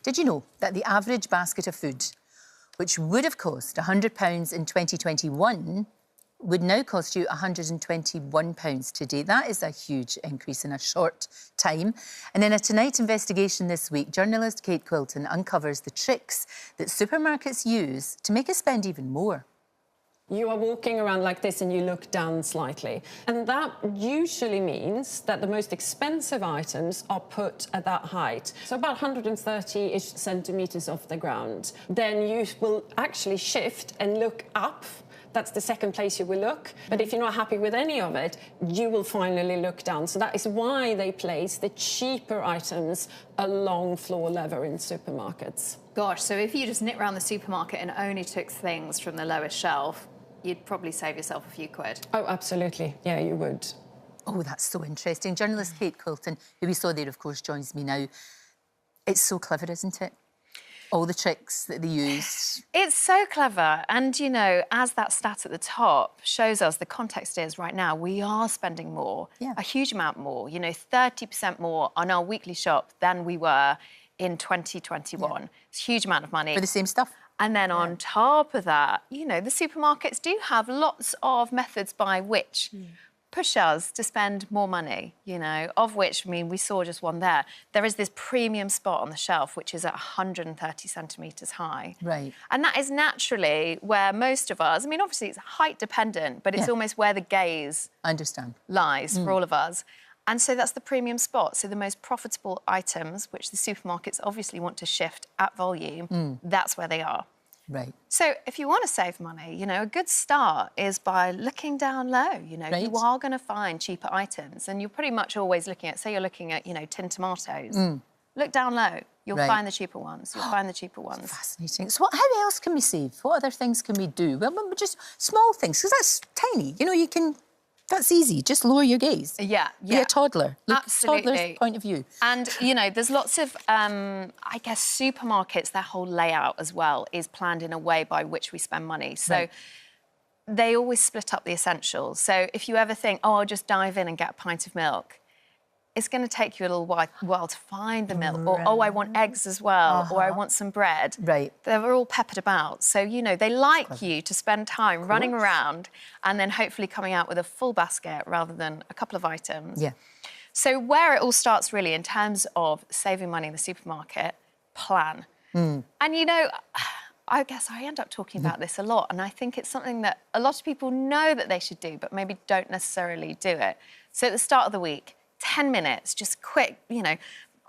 Did you know that the average basket of food, which would have cost £100 in 2021, would now cost you £121 today? That is a huge increase in a short time. And in a Tonight investigation this week, journalist Kate Quilton uncovers the tricks that supermarkets use to make us spend even more. You are walking around like this and you look down slightly. And that usually means that the most expensive items are put at that height. So about 130-ish centimetres off the ground. Then you will actually shift and look up. That's the second place you will look. But if you're not happy with any of it, you will finally look down. So that is why they place the cheaper items along floor level in supermarkets. Gosh, so if you just nipped around the supermarket and only took things from the lowest shelf, you'd probably save yourself a few quid. Oh, absolutely. Yeah, you would. Oh, that's so interesting. Journalist Kate Quilton, who we saw there, of course, joins me now. It's so clever, isn't it? All the tricks that they use. It's so clever. And, you know, as that stat at the top shows us, the context is right now, we are spending more, a huge amount more, you know, 30% more on our weekly shop than we were in 2021. Yeah. It's a huge amount of money. For the same stuff. And then on top of that, you know, the supermarkets do have lots of methods by which push us to spend more money, you know, of which, I mean, we saw just one there. There is this premium spot on the shelf, which is at 130 centimetres high. Right. And that is naturally where most of us, I mean, obviously it's height dependent, but it's almost where the gaze lies for all of us. And so that's the premium spot. So the most profitable items, which the supermarkets obviously want to shift at volume, that's where they are. Right. So if you want to save money, you know, a good start is by looking down low. You know, you are going to find cheaper items. And you're pretty much always looking at, say you're looking at, you know, tin tomatoes. Look down low. You'll find the cheaper ones. You'll find the cheaper ones. Fascinating. So how else can we save? What other things can we do? Well, just small things, because that's tiny. You know, you can... That's easy. Just lower your gaze. Yeah. Be a toddler. Look Absolutely. Toddler's point of view. And, you know, there's lots of, I guess, supermarkets, their whole layout as well is planned in a way by which we spend money. So they always split up the essentials. So if you ever think, oh, I'll just dive in and get a pint of milk, it's going to take you a little while to find the milk. Or, oh, I want eggs as well. Or I want some bread. Right. They're all peppered about. So, you know, they like you to spend time running around and then hopefully coming out with a full basket rather than a couple of items. Yeah. So where it all starts really in terms of saving money in the supermarket, plan. And, you know, I guess I end up talking about this a lot, and I think it's something that a lot of people know that they should do but maybe don't necessarily do it. So at the start of the week, 10 minutes, just quick, you know,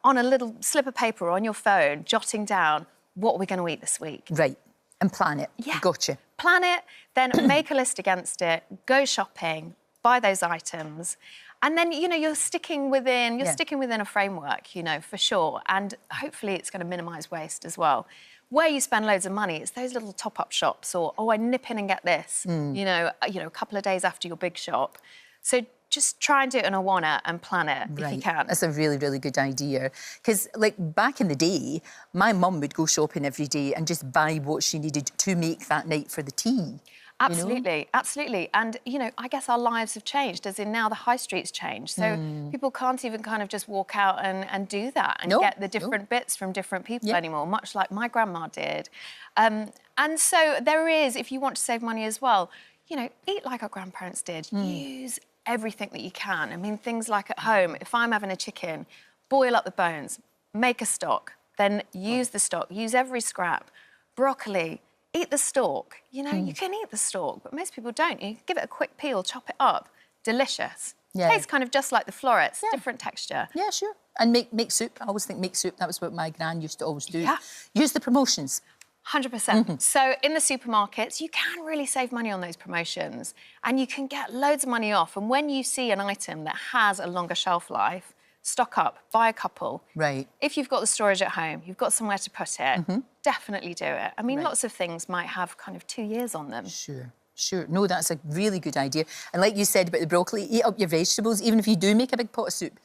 on a little slip of paper or on your phone, jotting down what we're going to eat this week. Right. And plan it. Yeah. Gotcha. Plan it, then make a list against it, go shopping, buy those items. And then, you know, you're sticking within a framework, you know, for sure. And hopefully it's going to minimise waste as well. Where you spend loads of money, it's those little top-up shops or, oh, I nip in and get this, you know, a couple of days after your big shop. So just try and do it in a wanna and plan it if you can. That's a really, really good idea. Because, like, back in the day, my mum would go shopping every day and just buy what she needed to make that night for the tea. Absolutely, you know? Absolutely. And, you know, I guess our lives have changed, as in now the high street's changed. So people can't even kind of just walk out and do that and get the different bits from different people anymore, much like my grandma did. And so there is, if you want to save money as well, you know, eat like our grandparents did. Use everything that you can. I mean, things like at home, if I'm having a chicken, boil up the bones, make a stock, then use the stock, use every scrap. Broccoli, eat the stalk. You know, you can eat the stalk, but most people don't. You give it a quick peel, chop it up. Delicious. Tastes kind of just like the florets, different texture. Yeah, sure. And make soup. I always think make soup. That was what my gran used to always do. Yeah. Use the promotions. 100%. So in the supermarkets, you can really save money on those promotions and you can get loads of money off. And when you see an item that has a longer shelf life, stock up, buy a couple. Right. If you've got the storage at home, you've got somewhere to put it, definitely do it. I mean, lots of things might have kind of 2 years on them. Sure. No, that's a really good idea. And like you said about the broccoli, eat up your vegetables, even if you do make a big pot of soup.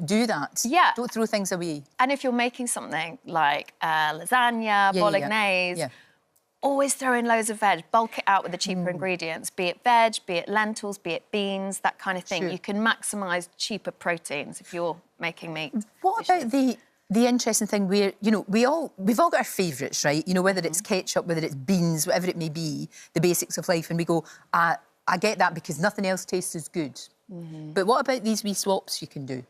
Do that. Yeah. Don't throw things away. And if you're making something like lasagna, bolognese, always throw in loads of veg, bulk it out with the cheaper ingredients, be it veg, be it lentils, be it beans, that kind of thing. You can maximise cheaper proteins if you're making meat. What about the the interesting thing where, you know, we've all got our favourites, right? You know, whether it's ketchup, whether it's beans, whatever it may be, the basics of life, and we go, I get that because nothing else tastes as good. But what about these wee swaps you can do?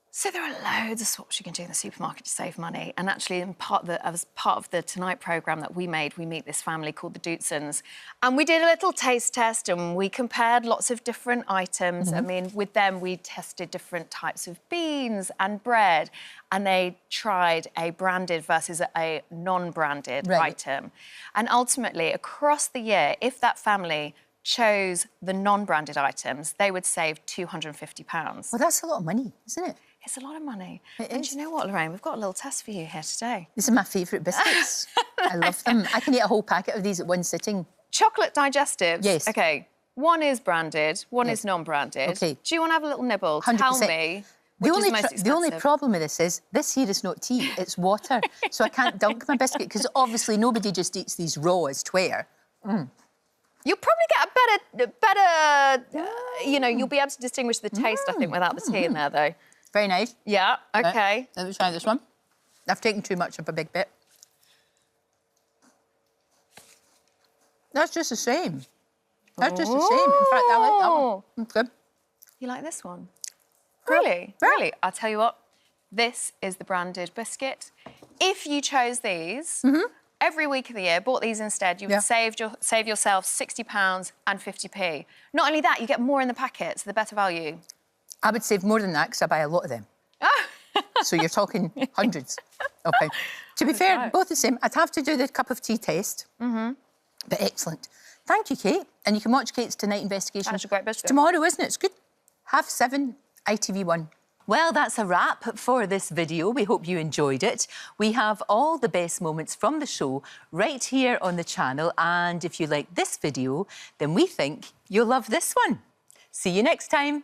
So there are loads of swaps you can do in the supermarket to save money. And actually, as part of the Tonight programme that we made, we meet this family called the Dutesons. And we did a little taste test and we compared lots of different items. I mean, with them, we tested different types of beans and bread. And they tried a branded versus a non-branded item. And ultimately, across the year, if that family chose the non-branded items, they would save £250. Well, that's a lot of money, isn't it? It's a lot of money. It and is. do you know what, Lorraine? We've got a little test for you here today. These are my favourite biscuits. I love them. I can eat a whole packet of these at one sitting. Chocolate digestives. Yes. OK, one is branded, one is non-branded. OK. Do you want to have a little nibble? 100%. Tell me which is most expensive. The only problem with this is here is not tea, it's water. So I can't dunk my biscuit, because obviously nobody just eats these raw as tware. You'll probably get a better you know, you'll be able to distinguish the taste, I think, without the tea in there, though. Very nice. Yeah, OK. Let me try this one. I've taken too much of a big bit. That's just the same. That's just the same. In fact, I like that one. It's good. You like this one? Really? Really? I'll tell you what, this is the branded biscuit. If you chose these every week of the year, bought these instead, you would save yourself £60 and 50p. Not only that, you get more in the packet, so the better value. I would save more than that because I buy a lot of them. So you're talking hundreds of pounds. To be fair, both the same. I'd have to do the cup of tea test. But excellent. Thank you, Kate. And you can watch Kate's Tonight Investigation. That's a great biscuit. Tomorrow, isn't it? It's good. 7:30, ITV1. Well, that's a wrap for this video. We hope you enjoyed it. We have all the best moments from the show right here on the channel. And if you like this video, then we think you'll love this one. See you next time.